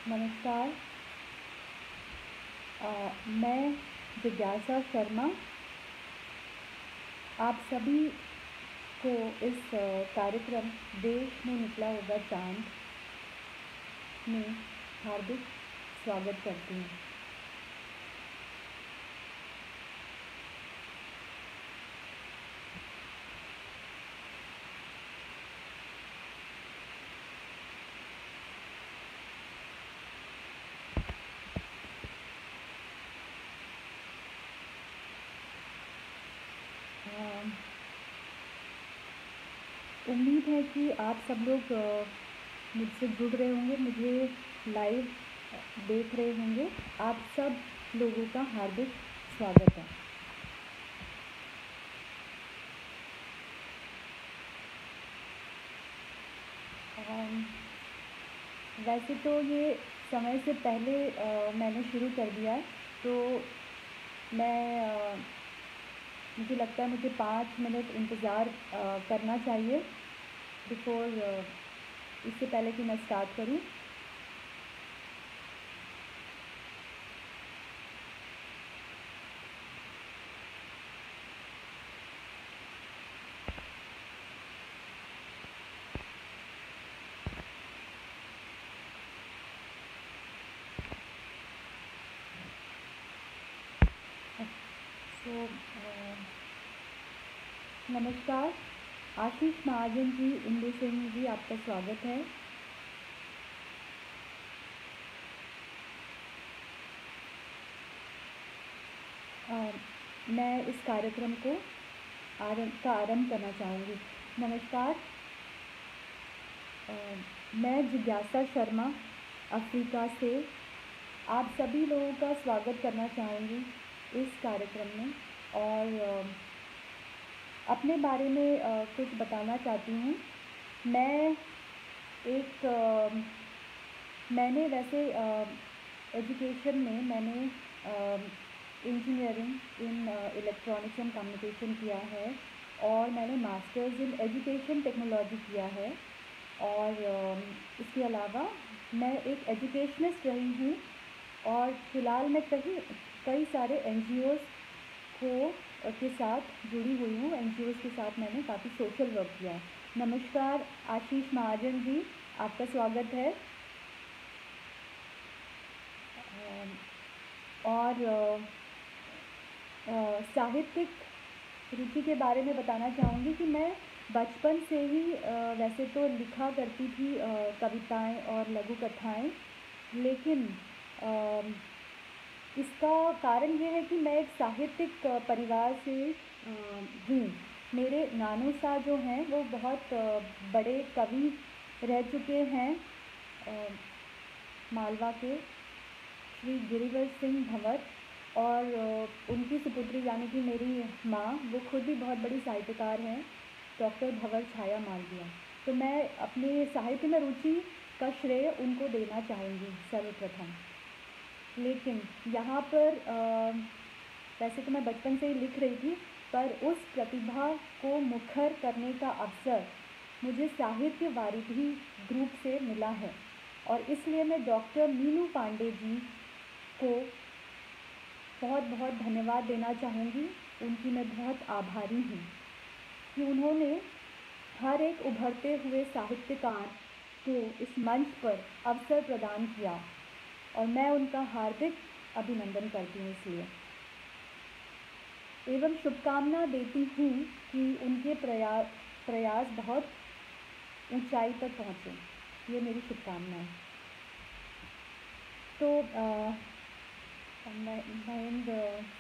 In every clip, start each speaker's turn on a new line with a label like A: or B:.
A: नमस्कार। मैं जिज्ञासा शर्मा आप सभी को इस कार्यक्रम देश में निकला होगा चाँद में हार्दिक स्वागत करती हूँ। उम्मीद है कि आप सब लोग मुझसे जुड़ रहे होंगे, मुझे लाइव देख रहे होंगे। आप सब लोगों का हार्दिक स्वागत है। वैसे तो ये समय से पहले मैंने शुरू कर दिया है, तो मुझे लगता है मुझे 5 मिनट इंतज़ार करना चाहिए बिफोर इससे पहले कि मैं स्टार्ट करूं। नमस्कार, आशीष महाजन जी, इंदु सिंह जी, आपका स्वागत है। मैं इस कार्यक्रम को आरंभ करना चाहूँगी। नमस्कार, मैं जिज्ञासा शर्मा अफ्रीका से आप सभी लोगों का स्वागत करना चाहूँगी इस कार्यक्रम में, और अपने बारे में कुछ बताना चाहती हूँ। मैंने वैसे एजुकेशन में मैंने engineering in electronics and communication किया है, और मैंने मास्टर्स इन एजुकेशन टेक्नोलॉजी किया है। और इसके अलावा मैं एक एजुकेशनिस्ट रही हूँ, और फ़िलहाल मैं कई सारे NGOs के साथ जुड़ी हुई हूँ। NGOs के साथ मैंने काफ़ी सोशल वर्क किया है। नमस्कार आशीष महाजन जी, आपका स्वागत है। और साहित्यिक रुचि के बारे में बताना चाहूँगी कि मैं बचपन से ही वैसे तो लिखा करती थी कविताएं और लघु कथाएं, लेकिन इसका कारण ये है कि मैं एक साहित्यिक परिवार से हूँ। मेरे नानू सा जो हैं वो बहुत बड़े कवि रह चुके हैं, मालवा के श्री गिरिवर सिंह भंवर, और उनकी सुपुत्री यानी कि मेरी माँ, वो खुद भी बहुत बड़ी साहित्यकार हैं, डॉक्टर भंवर छाया मालविया। तो मैं अपने साहित्य में रुचि का श्रेय उनको देना चाहूँगी सर्वप्रथम। लेकिन यहाँ पर वैसे तो मैं बचपन से ही लिख रही थी, पर उस प्रतिभा को मुखर करने का अवसर मुझे साहित्य वारिधि ग्रुप से मिला है, और इसलिए मैं डॉक्टर मीनू पांडे जी को बहुत बहुत धन्यवाद देना चाहूँगी। उनकी मैं बहुत आभारी हूँ कि उन्होंने हर एक उभरते हुए साहित्यकार को इस मंच पर अवसर प्रदान किया, और मैं उनका हार्दिक अभिनंदन करती हूँ इसलिए, एवं शुभकामना देती हूँ कि उनके प्रयास बहुत ऊंचाई तक पहुँचे। ये मेरी शुभकामना है। तो महेंद्र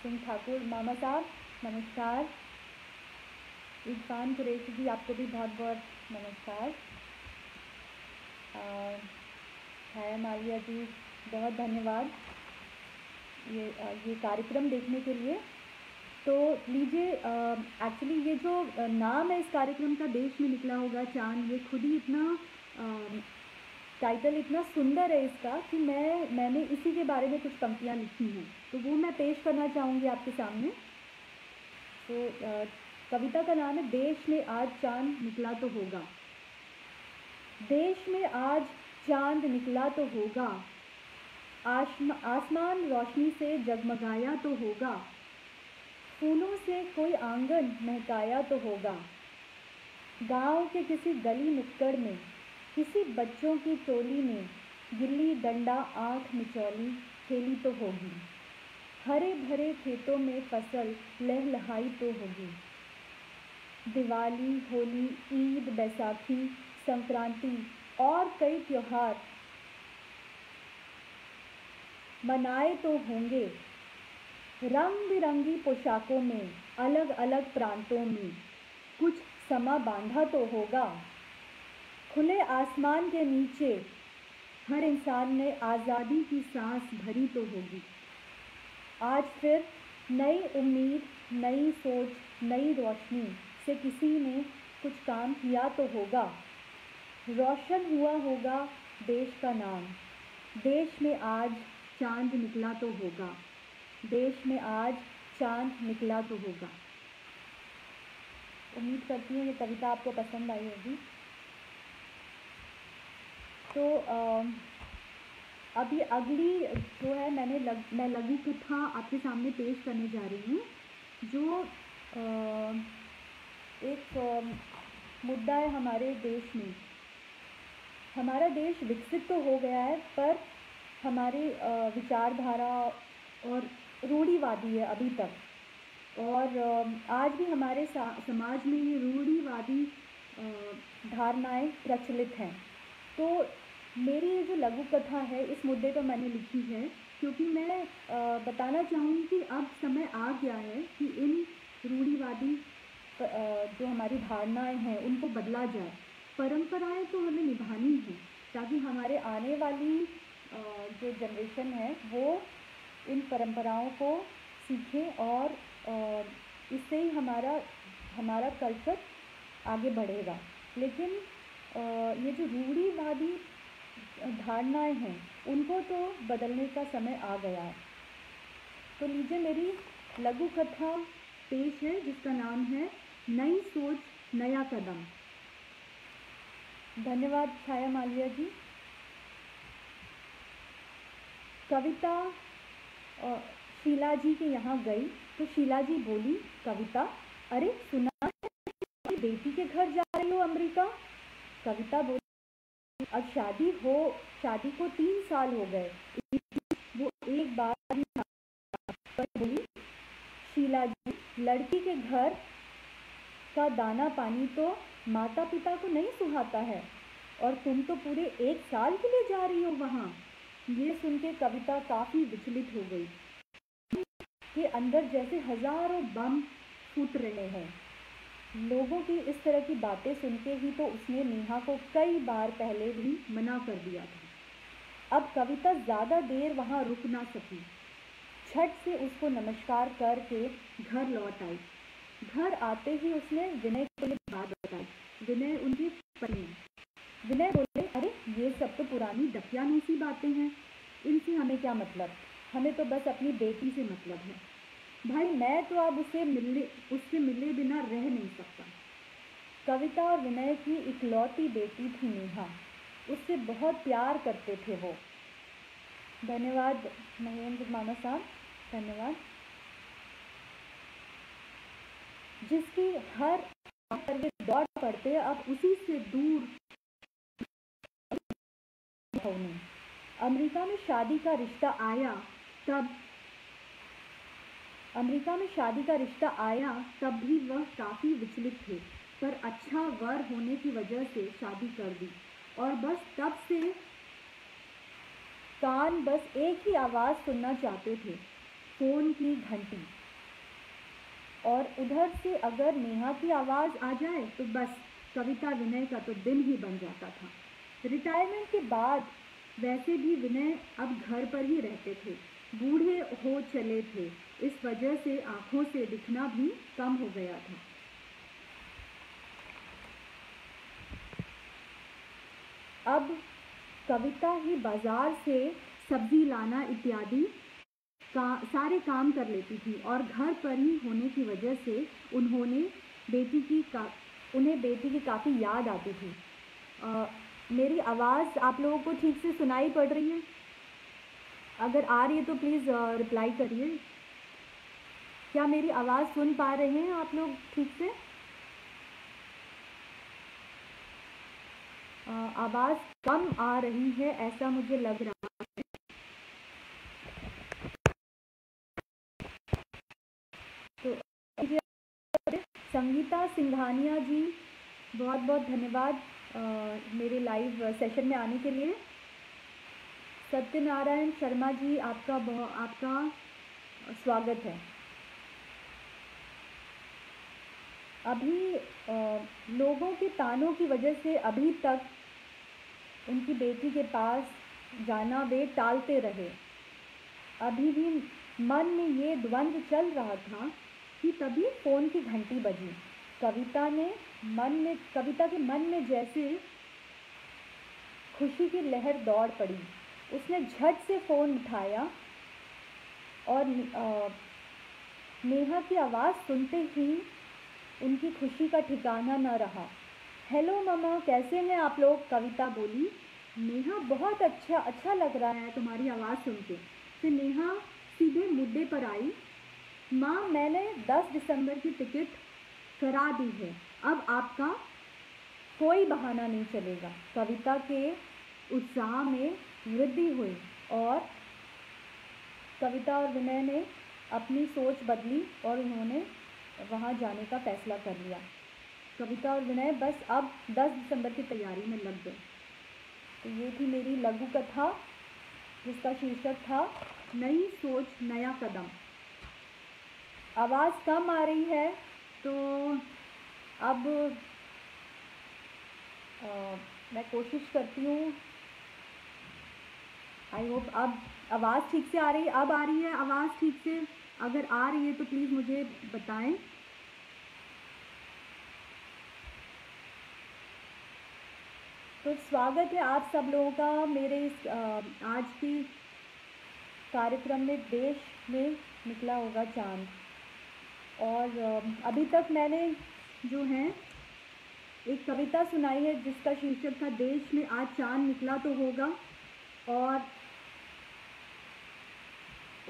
A: सिंह ठाकुर मामा साहब, नमस्कार। इरफान कुरैशी जी, आपको भी बहुत बहुत नमस्कार। छाया मालविया जी, बहुत धन्यवाद ये कार्यक्रम देखने के लिए। तो लीजिए, एक्चुअली ये जो नाम है इस कार्यक्रम का, देश में निकला होगा चाँद, ये खुद ही इतना टाइटल इतना सुंदर है इसका कि मैंने इसी के बारे में कुछ पंक्तियाँ लिखी हैं, तो वो मैं पेश करना चाहूँगी आपके सामने। तो कविता का नाम है देश में आज चाँद निकला तो होगा। देश में आज चाँद निकला तो होगा, आसमान रोशनी से जगमगाया तो होगा, फूलों से कोई आंगन महकाया तो होगा। गांव के किसी गली नुक्कड़ में किसी बच्चों की टोली ने गिल्ली डंडा आंख मिचौली खेली तो होगी। हरे भरे खेतों में फसल लहलहाई तो होगी। दिवाली, होली, ईद, बैसाखी, संक्रांति और कई त्योहार मनाए तो होंगे। रंग बिरंगी पोशाकों में अलग अलग प्रांतों में कुछ समा बांधा तो होगा। खुले आसमान के नीचे हर इंसान ने आज़ादी की सांस भरी तो होगी। आज फिर नई उम्मीद, नई सोच, नई रोशनी से किसी ने कुछ काम किया तो होगा। रोशन हुआ होगा देश का नाम, देश में आज चांद निकला तो होगा। देश में आज चांद निकला तो होगा। उम्मीद करती हूँ ये कविता आपको पसंद आई होगी। तो अभी अगली जो है मैं लघु कथा आपके सामने पेश करने जा रही हूँ, जो एक मुद्दा है हमारे देश में। हमारा देश विकसित तो हो गया है, पर हमारी विचारधारा और रूढ़िवादी है अभी तक। और आज भी हमारे समाज में ये रूढ़िवादी धारणाएं प्रचलित हैं। तो मेरी ये जो लघु कथा है इस मुद्दे पर मैंने लिखी है, क्योंकि मैं बताना चाहूँगी कि अब समय आ गया है कि इन रूढ़िवादी जो हमारी धारणाएं हैं उनको बदला जाए। परंपराएं तो हमें निभानी है, ताकि हमारे आने वाली जो जनरेशन है वो इन परंपराओं को सीखे और इससे ही हमारा कल्चर आगे बढ़ेगा। लेकिन ये जो रूढ़िवादी धारणाएं हैं उनको तो बदलने का समय आ गया है। तो लीजिए मेरी लघु कथा पेश है, जिसका नाम है नई सोच नया कदम। धन्यवाद छाया मालविया जी। कविता शीला जी के यहाँ गई तो शीला जी बोली, कविता, अरे सुना है बेटी के घर जा रही हो अमेरिका? कविता बोली, अब शादी को 3 साल हो गए, वो एक बार भी बोली, शीला जी, लड़की के घर का दाना पानी तो माता पिता को नहीं सुहाता है, और तुम तो पूरे 1 साल के लिए जा रही हो वहाँ। ये सुन के कविता काफ़ी विचलित हो गई कि अंदर जैसे हजारों बम फूट रहे हैं। लोगों की इस तरह की बातें सुन के ही तो उसने नेहा को कई बार पहले भी मना कर दिया था। अब कविता ज़्यादा देर वहाँ रुक ना सकी। झट से उसको नमस्कार करके घर लौट आई। घर आते ही उसने विनय को ये बात बताई। विनय उनकी पत्नी। विनय बोले, अरे ये सब तो पुरानी दकियानूसी बातें हैं, इनसे हमें क्या मतलब, हमें तो बस अपनी बेटी से मतलब है। भाई मैं तो अब उससे मिले बिना रह नहीं सकता। कविता और विनय की इकलौती बेटी थी नेहा, उससे बहुत प्यार करते थे वो। धन्यवाद महेंद्र मामा साहब, धन्यवाद। जिसकी हर पर वे दौड़ पड़ते, अब उसी से दूर होने। अमेरिका में शादी का रिश्ता आया तब भी वह काफ़ी विचलित थे, पर अच्छा वर होने की वजह से शादी कर दी। और बस तब से कान बस एक ही आवाज़ सुनना चाहते थे, फ़ोन की घंटी। और उधर से अगर नेहा की आवाज़ आ जाए तो बस कविता विनय का तो दिन ही बन जाता था। रिटायरमेंट के बाद वैसे भी विनय अब घर पर ही रहते थे, बूढ़े हो चले थे, इस वजह से आँखों से दिखना भी कम हो गया था। अब कविता ही बाजार से सब्जी लाना इत्यादि सारे काम कर लेती थी, और घर पर ही होने की वजह से उन्हें बेटी की काफ़ी याद आती थी। मेरी आवाज़ आप लोगों को ठीक से सुनाई पड़ रही है? अगर आ रही है तो प्लीज़ रिप्लाई करिए। क्या मेरी आवाज़ सुन पा रहे हैं आप लोग ठीक से? आवाज़ कम आ रही है ऐसा मुझे लग रहा है। तो संगीता सिंघानिया जी, बहुत बहुत धन्यवाद मेरे लाइव सेशन में आने के लिए। सत्यनारायण शर्मा जी, आपका स्वागत है। अभी लोगों के तानों की वजह से अभी तक उनकी बेटी के पास जाना वे टालते रहे। अभी भी मन में ये द्वंद्व चल रहा था कि तभी फ़ोन की घंटी बजी। कविता के मन में जैसे खुशी की लहर दौड़ पड़ी। उसने झट से फ़ोन उठाया और नेहा की आवाज़ सुनते ही उनकी खुशी का ठिकाना न रहा। हेलो मम्मा, कैसे हैं आप लोग? कविता बोली। नेहा, बहुत अच्छा लग रहा है तुम्हारी आवाज़ सुन के। फिर नेहा सीधे मुद्दे पर आई। माँ, मैंने 10 दिसंबर की टिकट करा दी है, अब आपका कोई बहाना नहीं चलेगा। कविता के उत्साह में वृद्धि हुई और कविता और विनय ने अपनी सोच बदली और उन्होंने वहाँ जाने का फैसला कर लिया। कविता और विनय बस अब 10 दिसंबर की तैयारी में लग गए। तो ये थी मेरी लघु कथा जिसका शीर्षक था नई सोच नया कदम। आवाज़ कम आ रही है तो अब मैं कोशिश करती हूँ। आई होप अब आवाज़ ठीक से आ रही है। अब आ रही है आवाज़ ठीक से? अगर आ रही है तो प्लीज़ मुझे बताएं। तो स्वागत है आप सब लोगों का मेरे इस आज की कार्यक्रम में। देश में निकला होगा चांद। और अभी तक मैंने जो है एक कविता सुनाई है जिसका शीर्षक था देश में आज चांद निकला तो होगा, और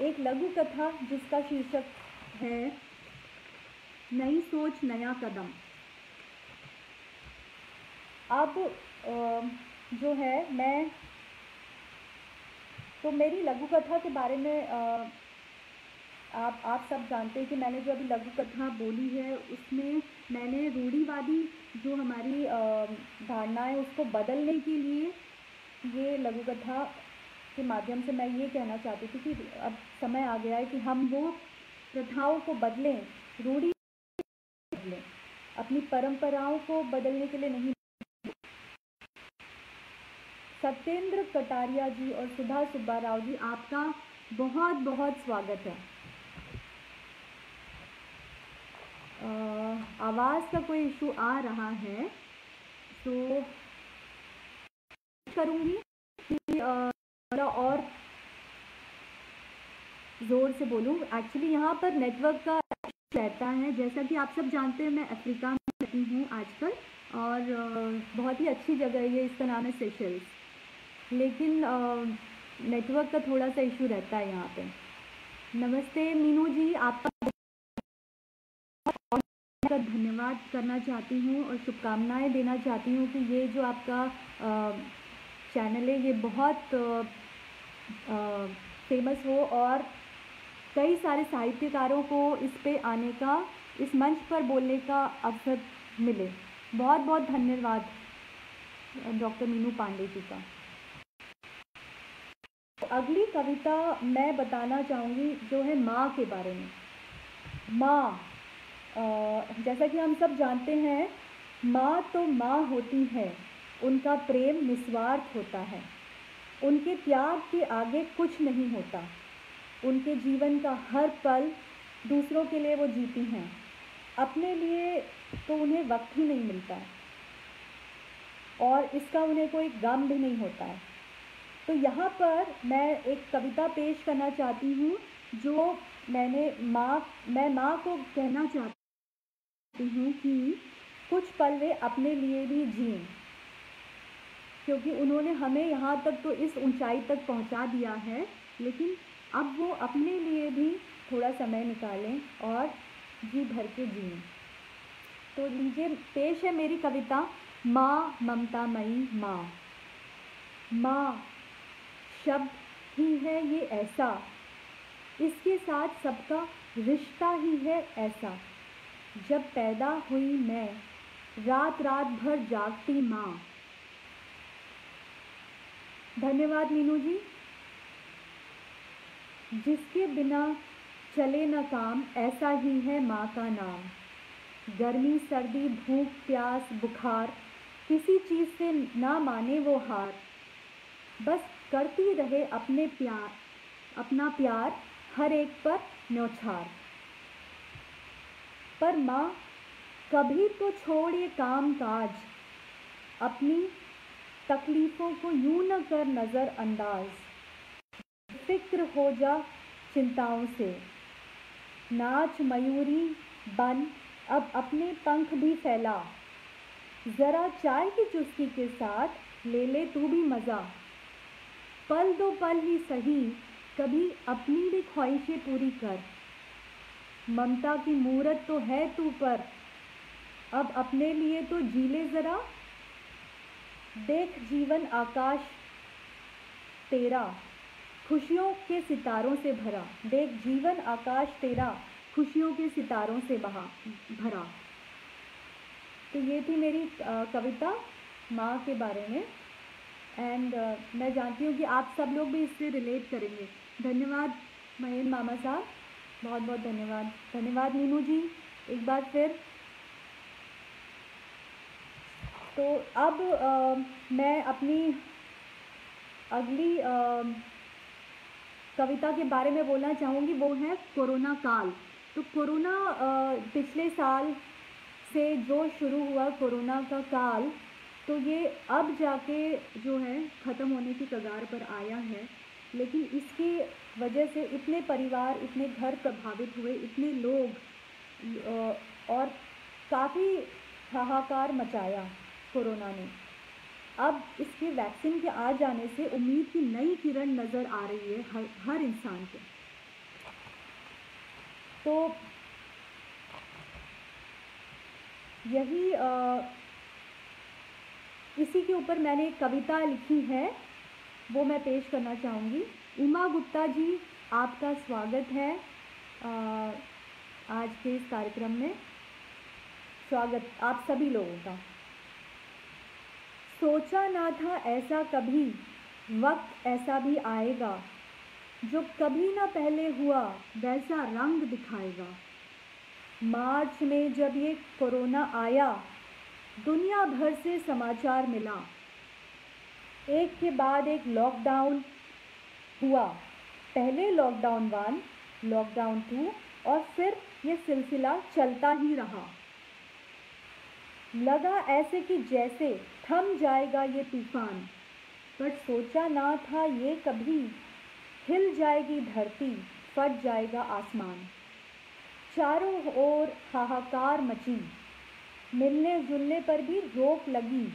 A: एक लघु कथा जिसका शीर्षक है नई सोच नया कदम। अब जो है मैं तो मेरी लघु कथा के बारे में आप सब जानते हैं कि मैंने जो अभी लघु कथा बोली है उसमें मैंने रूढ़िवादी जो हमारी धारणा है उसको बदलने के लिए ये लघु कथा के माध्यम से मैं ये कहना चाहती थी कि अब समय आ गया है कि हम वो प्रथाओं को बदलें, रूढ़ी बदलें, अपनी परंपराओं को बदलने के लिए नहीं। सत्येंद्र कटारिया जी और सुधा सुब्बा राव जी, आपका बहुत बहुत स्वागत है। आवाज़ का कोई इशू आ रहा है तो करूँगी कि थोड़ा और ज़ोर से बोलूँ। एक्चुअली यहाँ पर नेटवर्क का रहता है। जैसा कि आप सब जानते हैं मैं अफ्रीका में रहती हूँ आजकल, और बहुत ही अच्छी जगह है ये, इसका नाम है सेशल्स। लेकिन नेटवर्क का थोड़ा सा इशू रहता है यहाँ पे। नमस्ते मीनू जी, आपका धन्यवाद करना चाहती हूँ और शुभकामनाएं देना चाहती हूँ कि ये जो आपका चैनल है ये बहुत फेमस हो और कई सारे साहित्यकारों को इस पे आने का, इस मंच पर बोलने का अवसर मिले। बहुत बहुत धन्यवाद डॉक्टर मीनू पांडे जी का। अगली कविता मैं बताना चाहूँगी जो है माँ के बारे में। माँ, जैसा कि हम सब जानते हैं, माँ तो माँ होती है, उनका प्रेम निस्वार्थ होता है, उनके त्याग के आगे कुछ नहीं होता, उनके जीवन का हर पल दूसरों के लिए वो जीती हैं, अपने लिए तो उन्हें वक्त ही नहीं मिलता और इसका उन्हें कोई गम भी नहीं होता है। तो यहाँ पर मैं एक कविता पेश करना चाहती हूँ जो मैं माँ को कहना चाहती हूँ कि कुछ पल वे अपने लिए भी जिएं, क्योंकि उन्होंने हमें यहाँ तक तो इस ऊंचाई तक पहुँचा दिया है लेकिन अब वो अपने लिए भी थोड़ा समय निकालें और जी भर के जिएं। तो लीजिए पेश है मेरी कविता माँ ममतामयी माँ। माँ शब्द ही है ये ऐसा, इसके साथ सबका रिश्ता ही है ऐसा। जब पैदा हुई मैं रात रात भर जागती माँ। धन्यवाद मीनू जी। जिसके बिना चले न काम, ऐसा ही है माँ का नाम। गर्मी सर्दी भूख प्यास बुखार, किसी चीज़ से ना माने वो हार। बस करती रहे अपना प्यार हर एक पर न्योछार। पर माँ कभी तो छोड़ ये काम काज, अपनी तकलीफ़ों को यूं न कर नज़रअंदाज। फिक्र हो जा चिंताओं से, नाच मयूरी बन अब अपने पंख भी फैला। ज़रा चाय की चुस्की के साथ ले ले तू भी मज़ा। पल दो पल ही सही, कभी अपनी भी ख्वाहिशें पूरी कर। ममता की मूरत तो है तू पर, अब अपने लिए तो जी ले ज़रा। देख जीवन आकाश तेरा खुशियों के सितारों से भरा। देख जीवन आकाश तेरा खुशियों के सितारों से भरा। तो ये थी मेरी कविता माँ के बारे में। एंड मैं जानती हूँ कि आप सब लोग भी इससे रिलेट करेंगे। धन्यवाद महेंद्र मामा साहब, बहुत बहुत धन्यवाद। धन्यवाद मीनू जी एक बार फिर। तो अब मैं अपनी अगली कविता के बारे में बोलना चाहूँगी, वो है कोरोना काल। तो कोरोना पिछले साल से जो शुरू हुआ कोरोना का काल, तो ये अब जाके जो है ख़त्म होने की कगार पर आया है। लेकिन इसकी वजह से इतने परिवार, इतने घर प्रभावित हुए, इतने लोग और काफ़ी हाहाकार मचाया कोरोना ने। अब इसके वैक्सीन के आ जाने से उम्मीद की नई किरण नज़र आ रही है हर इंसान को। तो यही इसी के ऊपर मैंने एक कविता लिखी है, वो मैं पेश करना चाहूँगी। उमा गुप्ता जी, आपका स्वागत है आज के इस कार्यक्रम में। स्वागत आप सभी लोगों का। सोचा ना था ऐसा कभी, वक्त ऐसा भी आएगा, जो कभी ना पहले हुआ वैसा रंग दिखाएगा। मार्च में जब ये कोरोना आया, दुनिया भर से समाचार मिला। एक के बाद एक लॉकडाउन हुआ। पहले लॉकडाउन 1, लॉकडाउन 2 और फिर ये सिलसिला चलता ही रहा। लगा ऐसे कि जैसे थम जाएगा ये तूफान, पर सोचा ना था ये कभी हिल जाएगी धरती, फट जाएगा आसमान। चारों ओर हाहाकार मची, मिलने जुलने पर भी रोक लगी।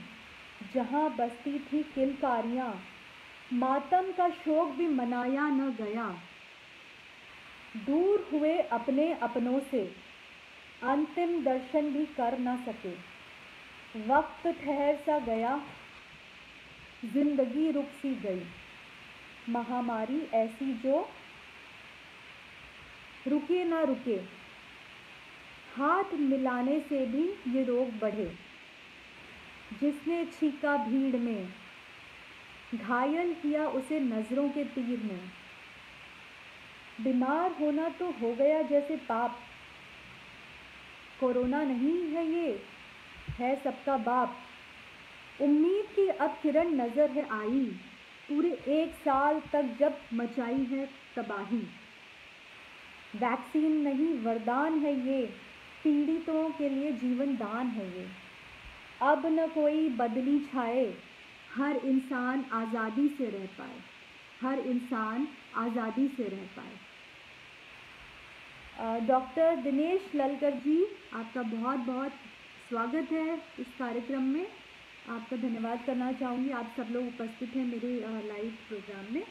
A: जहाँ बसती थी किलकारियाँ, मातम का शोक भी मनाया न गया। दूर हुए अपने अपनों से, अंतिम दर्शन भी कर न सके। वक्त ठहर सा गया, जिंदगी रुक सी गई। महामारी ऐसी जो रुके ना रुके, हाथ मिलाने से भी ये रोग बढ़े। जिसने छीका भीड़ में, घायल किया उसे नज़रों के तीर में। बीमार होना तो हो गया जैसे पाप, कोरोना नहीं है ये, है सबका बाप। उम्मीद की अब किरण नज़र है आई, पूरे 1 साल तक जब मचाई है तबाही। वैक्सीन नहीं वरदान है ये, पीड़ितों के लिए जीवन दान है ये। अब न कोई बदली छाए, हर इंसान आज़ादी से रह पाए, हर इंसान आज़ादी से रह पाए। डॉक्टर दिनेश ललकर जी, आपका बहुत बहुत स्वागत है इस कार्यक्रम में। आपका धन्यवाद करना चाहूँगी, आप सब लोग उपस्थित हैं मेरे लाइव प्रोग्राम में।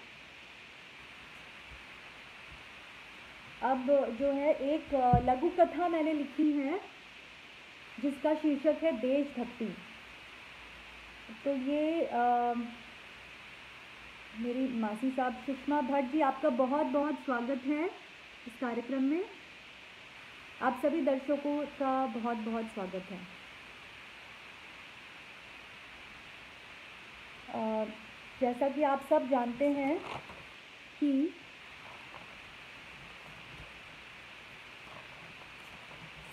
A: अब जो है एक लघु कथा मैंने लिखी है जिसका शीर्षक है देशभक्ति। तो ये मेरी मासी साहब सुषमा भट्ट जी, आपका बहुत बहुत स्वागत है इस कार्यक्रम में। आप सभी दर्शकों का बहुत बहुत स्वागत है। जैसा कि आप सब जानते हैं कि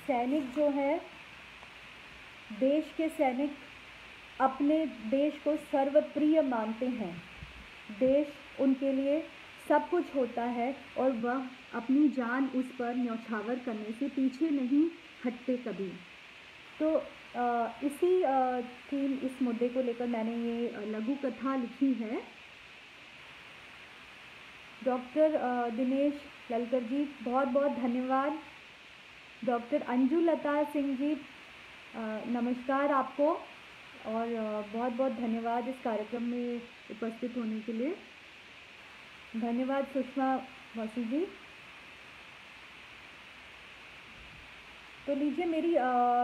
A: सैनिक जो है, देश के सैनिक अपने देश को सर्वप्रिय मानते हैं। देश उनके लिए सब कुछ होता है और वह अपनी जान उस पर न्यौछावर करने से पीछे नहीं हटते कभी। तो इस मुद्दे को लेकर मैंने ये लघु कथा लिखी है। डॉक्टर दिनेश ललकर जी, बहुत बहुत धन्यवाद। डॉक्टर अंजू लता सिंह जी, नमस्कार आपको, और बहुत बहुत धन्यवाद इस कार्यक्रम में उपस्थित होने के लिए। धन्यवाद सुषमा मौसी जी। तो लीजिए, मेरी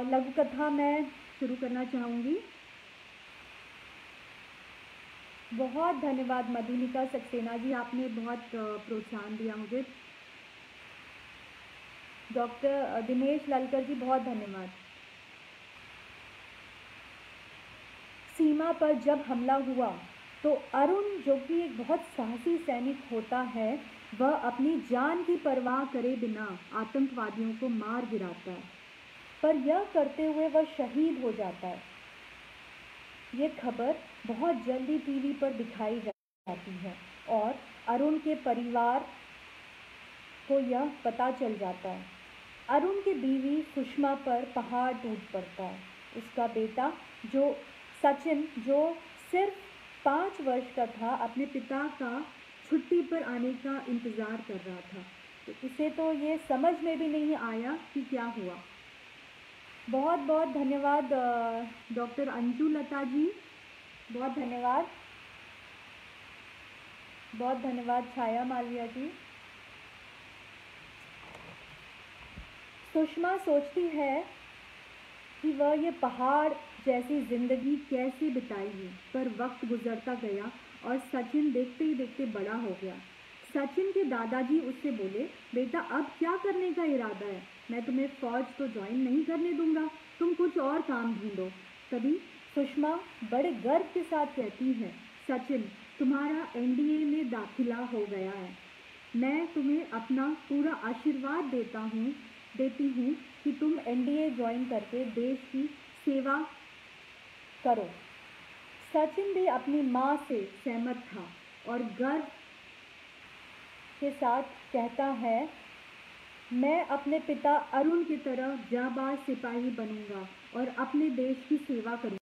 A: लघु कथा मैं शुरू करना चाहूँगी। बहुत धन्यवाद मधुलिका सक्सेना जी, आपने बहुत प्रोत्साहन दिया मुझे। डॉक्टर दिनेश ललकर जी, बहुत धन्यवाद। सीमा पर जब हमला हुआ तो अरुण, जो कि एक बहुत साहसी सैनिक होता है, वह अपनी जान की परवाह करे बिना आतंकवादियों को मार गिराता है, पर यह करते हुए वह शहीद हो जाता है। ये खबर बहुत जल्दी टीवी पर दिखाई जाती है और अरुण के परिवार को यह पता चल जाता है। अरुण की बीवी सुषमा पर पहाड़ टूट पड़ता है। उसका बेटा सचिन, जो सिर्फ 5 वर्ष का था, अपने पिता का छुट्टी पर आने का इंतज़ार कर रहा था। तो उसे तो ये समझ में भी नहीं आया कि क्या हुआ। बहुत बहुत धन्यवाद डॉक्टर अंजू लता जी, बहुत धन्यवाद। बहुत धन्यवाद छाया मालविया जी। सुषमा सोचती है कि वह ये पहाड़ जैसी ज़िंदगी कैसे बिताएगी, पर वक्त गुजरता गया और सचिन देखते ही देखते बड़ा हो गया। सचिन के दादाजी उससे बोले, बेटा अब क्या करने का इरादा है? मैं तुम्हें फ़ौज तो ज्वाइन नहीं करने दूंगा, तुम कुछ और काम ढूंढो। तभी सुषमा बड़े गर्व के साथ कहती है, सचिन, तुम्हारा एनडीए में दाखिला हो गया है। मैं तुम्हें अपना पूरा आशीर्वाद देती हूँ कि तुम एनडीए ज्वाइन करके देश की सेवा करो। सचिन भी अपनी माँ से सहमत था और गर्व के साथ कहता है, मैं अपने पिता अरुण की तरह जाबाज सिपाही बनूंगा और अपने देश की सेवा करूंगा।